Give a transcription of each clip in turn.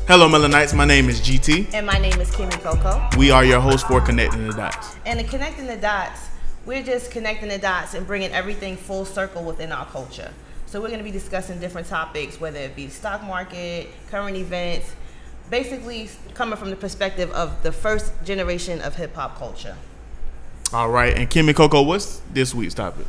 Hello, Melanites. My name is GT. And my name is Kymmy Cocoa. We are your hosts for Connecting the Dots. And in Connecting the Dots, we're just connecting the dots and bringing everything full circle within our culture. So we're going to be discussing different topics, whether it be stock market, current events, basically coming from the perspective of the first generation of hip-hop culture. All right. And Kymmy Cocoa, what's this week's topic?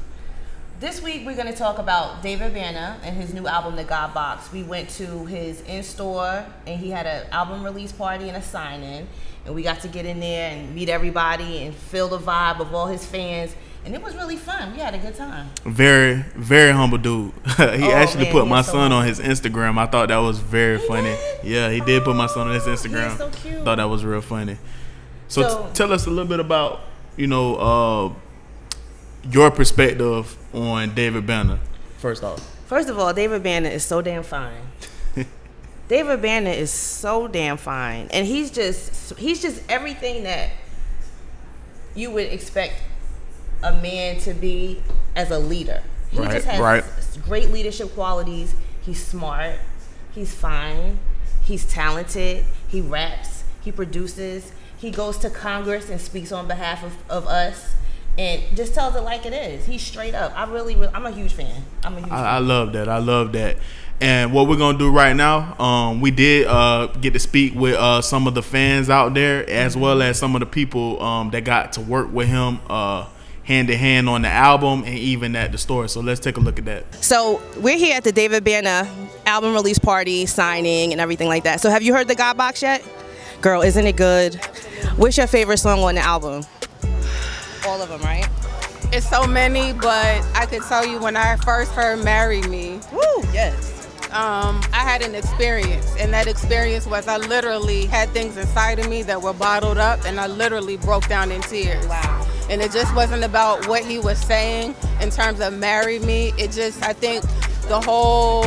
This week, we're going to talk about David Banner and his new album, The God Box. We went to his in-store, and he had an album release party and a sign-in. And we got to get in there and meet everybody and feel the vibe of all his fans. And it was really fun. We had a good time. Very, very humble dude. He actually put my son on his Instagram. I thought that was very funny. Yeah, he did put my son on his Instagram. He's so cute. Thought that was real funny. So tell us a little bit about, your perspective on David Banner, first off. First of all, David Banner is so damn fine. David Banner is so damn fine. And he's just everything that you would expect a man to be as a leader. He just has great leadership qualities. He's smart. He's fine. He's talented. He raps. He produces. He goes to Congress and speaks on behalf of us. And just tells it like it is. He's straight up. I'm a huge fan. I love that. I love that. And what we're gonna do right now, we did get to speak with some of the fans out there, as well as some of the people that got to work with him hand in hand on the album and even at the store. So let's take a look at that. So we're here at the David Banner album release party, signing, and everything like that. So have you heard the God Box yet? Girl, isn't it good? What's your favorite song on the album? All of them, right? It's so many, but I could tell you when I first heard Marry Me. Woo, yes. I had an experience, and that experience was I literally had things inside of me that were bottled up, and I literally broke down in tears. Wow. And it just wasn't about what he was saying in terms of marry me. I think the whole,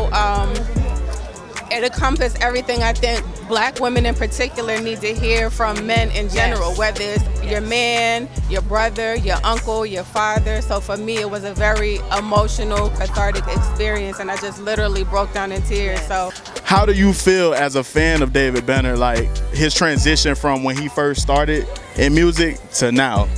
it encompassed everything I think Black women in particular need to hear from men in general, whether it's your man, your brother, your uncle, your father. So for me, it was a very emotional, cathartic experience, and I just literally broke down in tears. So, how do you feel as a fan of David Banner, like his transition from when he first started in music to now?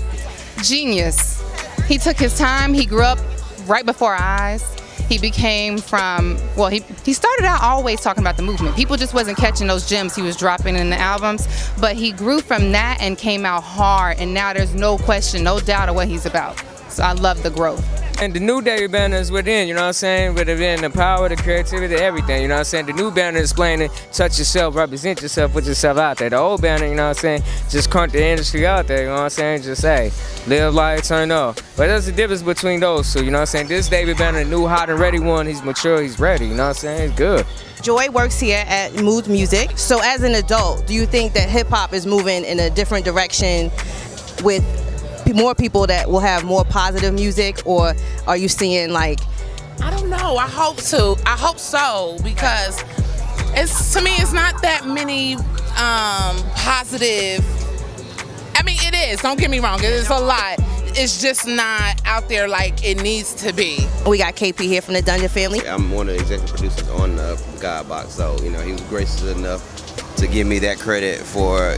Genius. He took his time. He grew up right before our eyes. He became he started out always talking about the movement. People just wasn't catching those gems he was dropping in the albums, but he grew from that and came out hard, and now there's no question, no doubt of what he's about. So I love the growth. And the new David Banner is within, you know what I'm saying? Within the power, the creativity, everything, you know what I'm saying? The new Banner is explaining, touch yourself, represent yourself, put yourself out there. The old Banner, you know what I'm saying? Just crunk the industry out there, you know what I'm saying? Just say, live life, turn up. But there's a difference between those two, you know what I'm saying? This David Banner, the new hot and ready one, he's mature, he's ready, you know what I'm saying? He's good. Joy works here at Mood Music. So as an adult, do you think that hip hop is moving in a different direction with more people that will have more positive music, or are you seeing like? I don't know. I hope so, because to me it's not that many positive. I mean, it is. Don't get me wrong. It is a lot. It's just not out there like it needs to be. We got KP here from the Dungeon family. I'm one of the executive producers on the God Box, so he was gracious enough to give me that credit for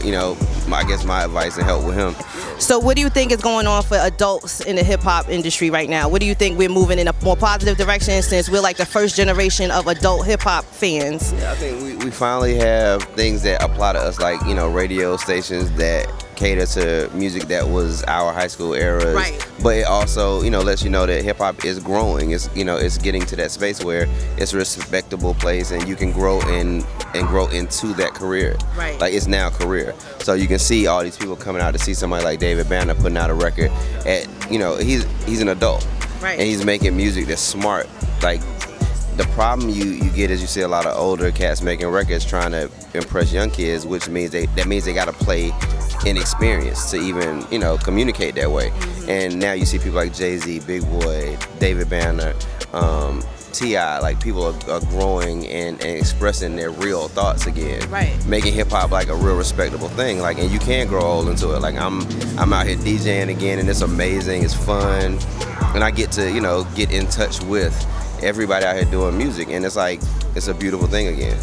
my advice and help with him. So what do you think is going on for adults in the hip hop industry right now? What do you think we're moving in a more positive direction, since we're like the first generation of adult hip hop fans? Yeah, I think we finally have things that apply to us, like radio stations that cater to music that was our high school eras. Right. But it also lets you know that hip hop is growing. It's getting to that space where it's a respectable place and you can grow grow into that career. Right. Like it's now career. So you can see all these people coming out to see somebody like David Banner putting out a record at he's an adult. Right. And he's making music that's smart. Like the problem you get is you see a lot of older cats making records trying to impress young kids, which means they got to play inexperience to even communicate that way. And now you see people like Jay-Z, Big Boy, David Banner, T.I., like people are growing and expressing their real thoughts again. Right. Making hip hop like a real respectable thing. Like, and you can grow old into it. Like I'm out here DJing again, and it's amazing. It's fun, and I get to get in touch with everybody out here doing music, and it's like it's a beautiful thing again.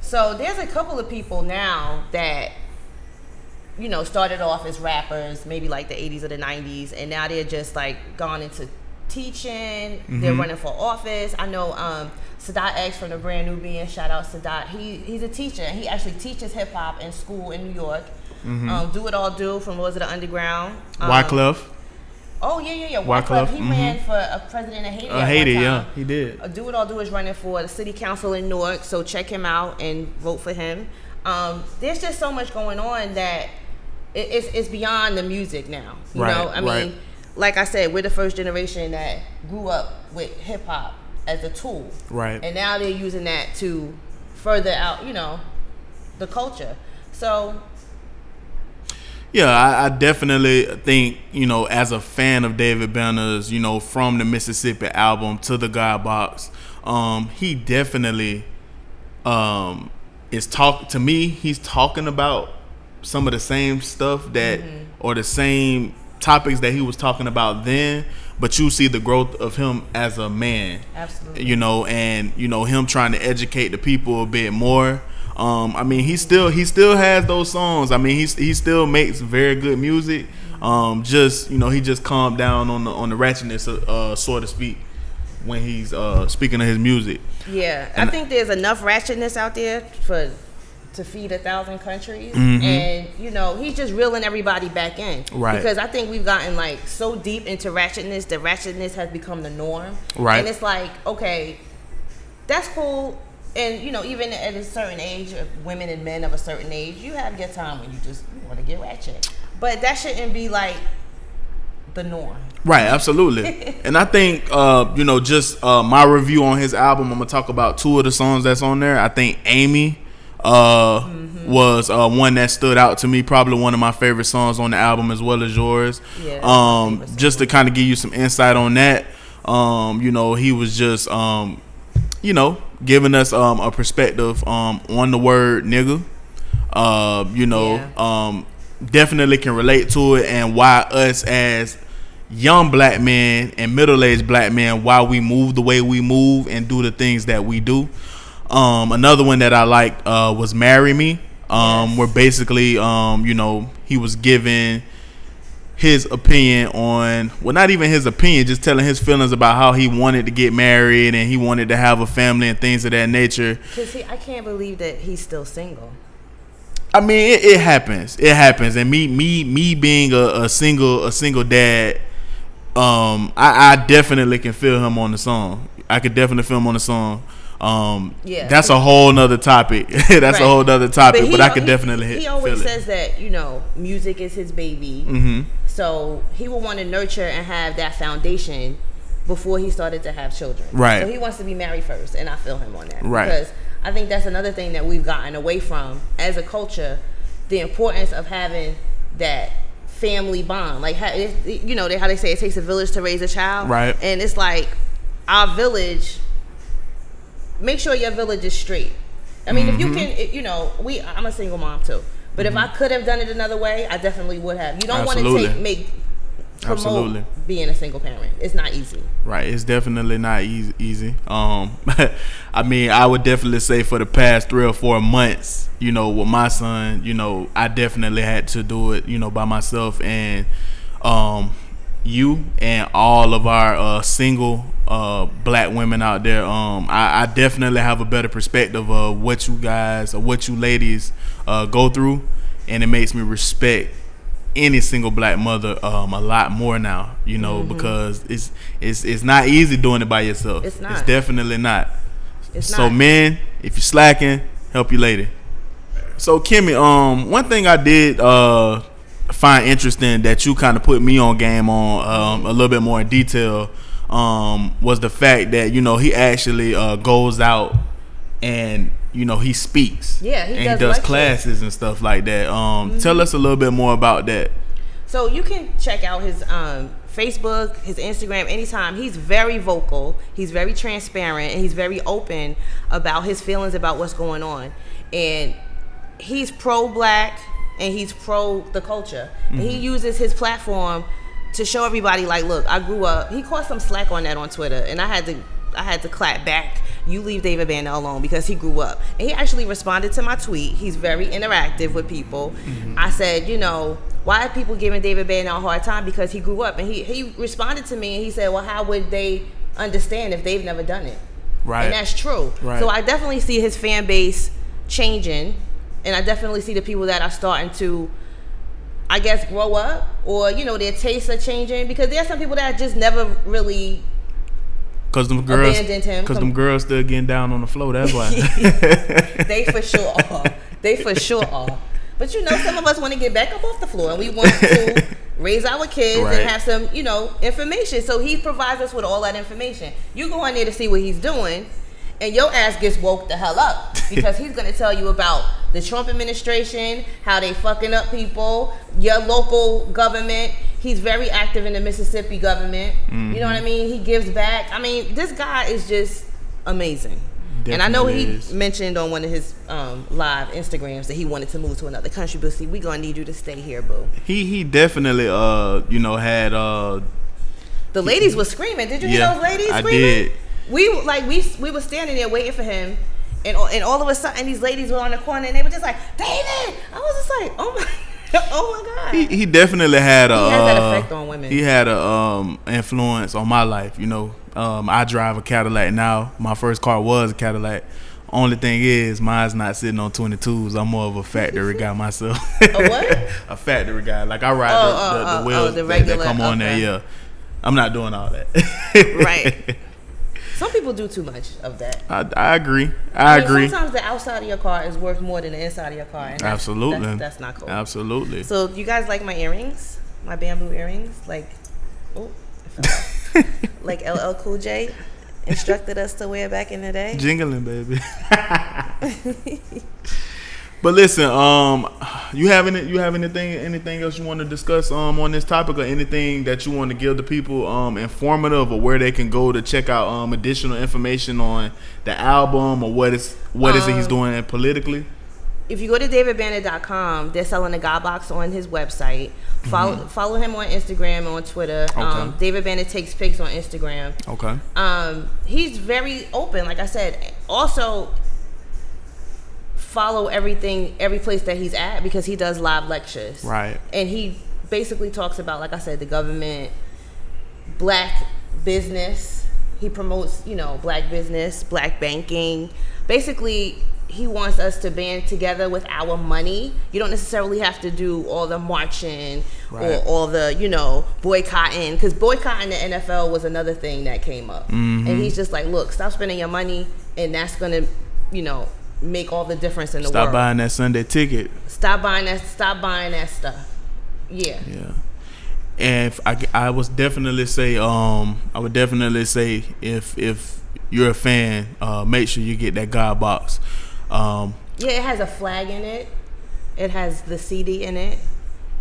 So there's a couple of people now that, you know, started off as rappers, maybe like the 80s or the 90s, and now they're just like gone into teaching. They're running for office. I know Sadat X from the Brand Nubian, shout out Sadat. He's a teacher. He actually teaches hip hop in school in New York. Do It All Do from Lords of the Underground. Wyclef. Oh yeah. Wyclef. He ran for a president of Haiti. Haiti, yeah, he did. Do It All Do is running for the city council in Newark, so check him out and vote for him. There's just so much going on that it's beyond the music now. You know, I mean, like I said, we're the first generation that grew up with hip hop as a tool, right? And now they're using that to further out, you know, the culture. So. Yeah, I definitely think, you know, as a fan of David Banner's, you know, from the Mississippi album to the God Box, he definitely is to me, he's talking about some of the same stuff that or the same topics that he was talking about then, but you see the growth of him as a man. Absolutely. You know, and you know, him trying to educate the people a bit more. I mean, he still has those songs. I mean, he still makes very good music. Just, you know, he just calmed down on the ratchetness, so to speak, when he's speaking of his music. Yeah, I think there's enough ratchetness out there to feed 1,000 countries, and you know, he's just reeling everybody back in. Right. Because I think we've gotten like so deep into ratchetness that ratchetness has become the norm. Right. And it's like, okay, that's cool. And, you know, even at a certain age, women and men of a certain age, you have your time when you want to get ratchet. But that shouldn't be, like, the norm. Right, absolutely. And I think, you know, just my review on his album, I'm going to talk about two of the songs that's on there. I think Amy was one that stood out to me, probably one of my favorite songs on the album as well as yours. Yeah, just to kind of give you some insight on that, you know, he was just, you know, giving us a perspective on the word nigga. You know, definitely can relate to it, and why us as young black men and middle-aged black men, why we move the way we move and do the things that we do. Another one that I liked was Marry Me, where basically, you know, he was giving his opinion on, well, not even his opinion, just telling his feelings about how he wanted to get married and he wanted to have a family and things of that nature. Because I can't believe that he's still single. I mean, it happens. It happens. And me being a single dad, I definitely can feel him on the song. I could definitely feel him on the song. That's a whole nother topic. That's a whole nother topic, but I could definitely feel it. He always says that, you know, music is his baby. So he will want to nurture and have that foundation before he started to have children. Right. So he wants to be married first, and I feel him on that. Right. Because I think that's another thing that we've gotten away from as a culture, the importance of having that family bond. Like, you know, how they say it takes a village to raise a child. Right. And it's like our village, make sure your village is straight. I mean, if you can, you know, I'm a single mom too. But if I could have done it another way, I definitely would have. You don't want to promote being a single parent. It's not easy. Right. It's definitely not easy. I mean, I would definitely say for the past 3 or 4 months, you know, with my son, you know, I definitely had to do it, you know, by myself. And you and all of our single black women out there, I definitely have a better perspective of what you guys or what you ladies go through, and it makes me respect any single black mother a lot more now, you know, because it's not easy doing it by yourself. It's not. It's definitely not. It's so not. Men, if you're slacking, help your lady. So Kymmy, one thing I did find interesting that you kind of put me on game on a little bit more in detail was the fact that, you know, he actually goes out and, you know, he speaks. Yeah, he does lectures. classes and stuff like that. Tell us a little bit more about that. So you can check out his Facebook, his Instagram anytime. He's very vocal, he's very transparent, and he's very open about his feelings about what's going on. And he's pro-black and he's pro the culture. And he uses his platform to show everybody, like, look, I grew up. He caught some slack on that on Twitter, and I I had to clap back. You leave David Banner alone because he grew up. And he actually responded to my tweet. He's very interactive with people. I said, you know, why are people giving David Banner a hard time? Because he grew up. And he responded to me and he said, well, how would they understand if they've never done it? Right. And that's true. Right. So I definitely see his fan base changing. And I definitely see the people that are starting to, I guess, grow up, or, you know, their tastes are changing, because there are some people that just never really abandoned him. Because them girls still getting down on the floor, that's why. They for sure are. They for sure are. But, you know, some of us want to get back up off the floor, and we want to raise our kids and have some, you know, information. So he provides us with all that information. You go in there to see what he's doing, and your ass gets woke the hell up, because he's going to tell you about the Trump administration, how they fucking up people, your local government. He's very active in the Mississippi government. You know what I mean? He gives back. I mean, this guy is just amazing. Definitely. And I know he mentioned on one of his live Instagrams that he wanted to move to another country, but see, we gonna need you to stay here, boo. He definitely you know, had the ladies were screaming. Did you hear those ladies screaming? I did. We were standing there waiting for him, and all of a sudden these ladies were on the corner and they were just like, David. I was just like, oh my god. He definitely had he has that effect on women. He had a influence on my life. You know, I drive a Cadillac now. My first car was a Cadillac. Only thing is, mine's not sitting on 22s. I'm more of a factory guy myself. A what? A factory guy. Like I ride the wheels that come on there. Yeah, I'm not doing all that. Right. Some people do too much of that. I agree. I agree. Sometimes the outside of your car is worth more than the inside of your car. And absolutely. That's not cool. Absolutely. So you guys like my earrings? My bamboo earrings? Like, like LL Cool J instructed us to wear back in the day? Jingling, baby. But listen, you have anything else you want to discuss on this topic, or anything that you want to give the people informative, or where they can go to check out additional information on the album, or what is it he's doing politically? If you go to davidbanner.com, they're selling a God box on his website. Follow him on Instagram and on Twitter. Okay. David Banner takes pics on Instagram. Okay. He's very open, like I said. Also, follow every place that he's at, because he does live lectures. Right. And he basically talks about, like I said, the government, black business. He promotes, you know, black business, black banking. Basically, he wants us to band together with our money. You don't necessarily have to do all the marching or all the, you know, boycotting, because boycotting the NFL was another thing that came up. And he's just like, look, stop spending your money, and that's going to, you know, make all the difference in the world. Stop buying that Sunday ticket. Stop buying that stuff. Yeah. Yeah. And I would definitely say if you're a fan, make sure you get that God box. Yeah, it has a flag in it. It has the CD in it.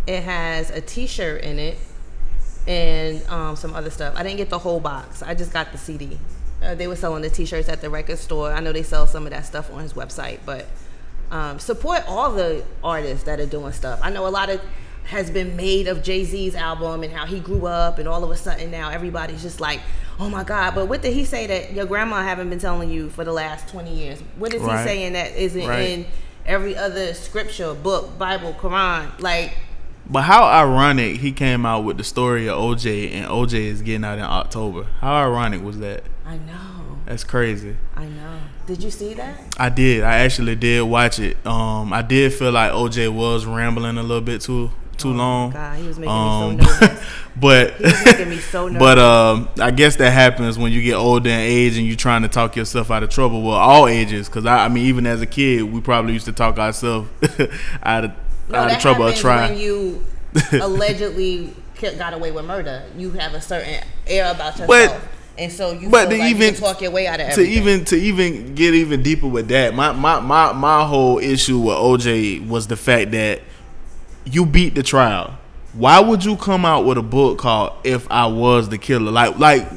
It has a T-shirt in it, and some other stuff. I didn't get the whole box. I just got the CD. They were selling the T-shirts at the record store. I know they sell some of that stuff on his website, but support all the artists that are doing stuff. I know a lot of has been made of Jay-Z's album and how he grew up, and all of a sudden now everybody's just like, oh my God. But what did he say that your grandma haven't been telling you for the last 20 years? What is he saying that isn't in every other scripture, book, Bible, Quran? Like, but how ironic he came out with the story of OJ, and OJ is getting out in October. How ironic was that? I know. That's crazy. I know. Did you see that? I did. I actually did watch it. I did feel like OJ was rambling a little bit too long. God, he was making me so nervous. But he was making me so nervous. But I guess that happens when you get older in age and you're trying to talk yourself out of trouble. Well, all ages, because I mean, even as a kid, we probably used to talk ourselves out of trouble or trying. When you allegedly got away with murder, you have a certain air about yourself. And so you feel like you can talk your way out of everything. To even get even deeper with that, my whole issue with OJ was the fact that you beat the trial. Why would you come out with a book called "If I Was the Killer"? Like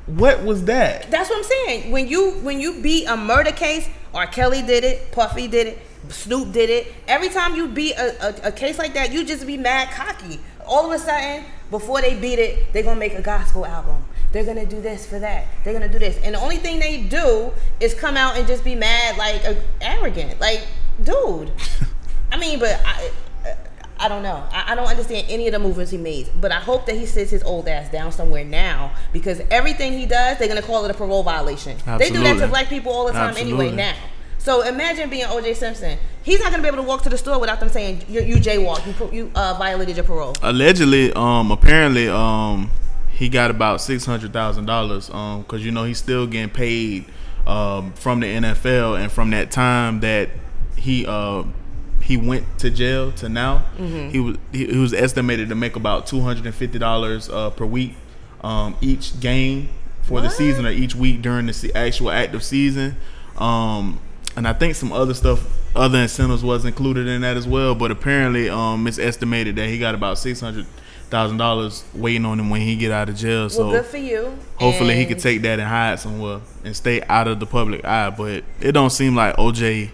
what was that? That's what I'm saying. When you beat a murder case, R. Kelly did it, Puffy did it, Snoop did it. Every time you beat a case like that, you just be mad cocky. All of a sudden, before they beat it, they're gonna make a gospel album. they're gonna do this for that. They're gonna do this, and the only thing they do is come out and just be mad, like arrogant. Like, dude. I mean, but I don't know. I don't understand any of the movements he made. But I hope that he sits his old ass down somewhere now, because everything he does, they're gonna call it a parole violation. Absolutely. They do that to black people all the time anyway now. So imagine being OJ Simpson. He's not gonna be able to walk to the store without them saying you jaywalked, you violated your parole. Allegedly, apparently, he got about $600,000, because he's still getting paid from the NFL, and from that time that he went to jail to now, he was estimated to make about $250 per week, each game for the season, or each week during the actual active season. And I think some other stuff, other incentives was included in that as well. But apparently, it's estimated that he got about $600,000 waiting on him when he get out of jail. So good for you. Hopefully, he could take that and hide somewhere and stay out of the public eye. But it don't seem like OJ,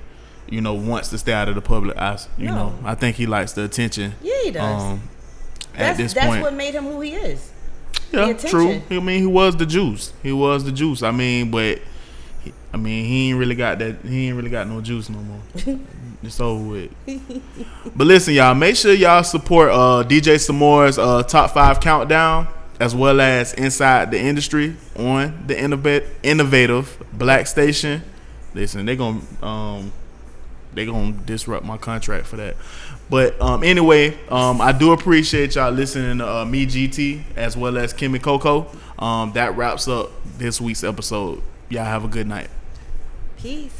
wants to stay out of the public eye. I think he likes the attention. Yeah, he does. At this point, point, that's what made him who he is. Yeah, true. I mean, he was the juice. I mean, but. He ain't really got that. He ain't really got no juice no more. It's over with. But listen, y'all, make sure y'all support DJ Samore's top 5 countdown, as well as Inside the Industry on the innovative Black Station. Listen, they gonna disrupt my contract for that. But anyway, I do appreciate y'all listening to me, GT, as well as Kymmy Cocoa. That wraps up this week's episode. Y'all have a good night. Peace.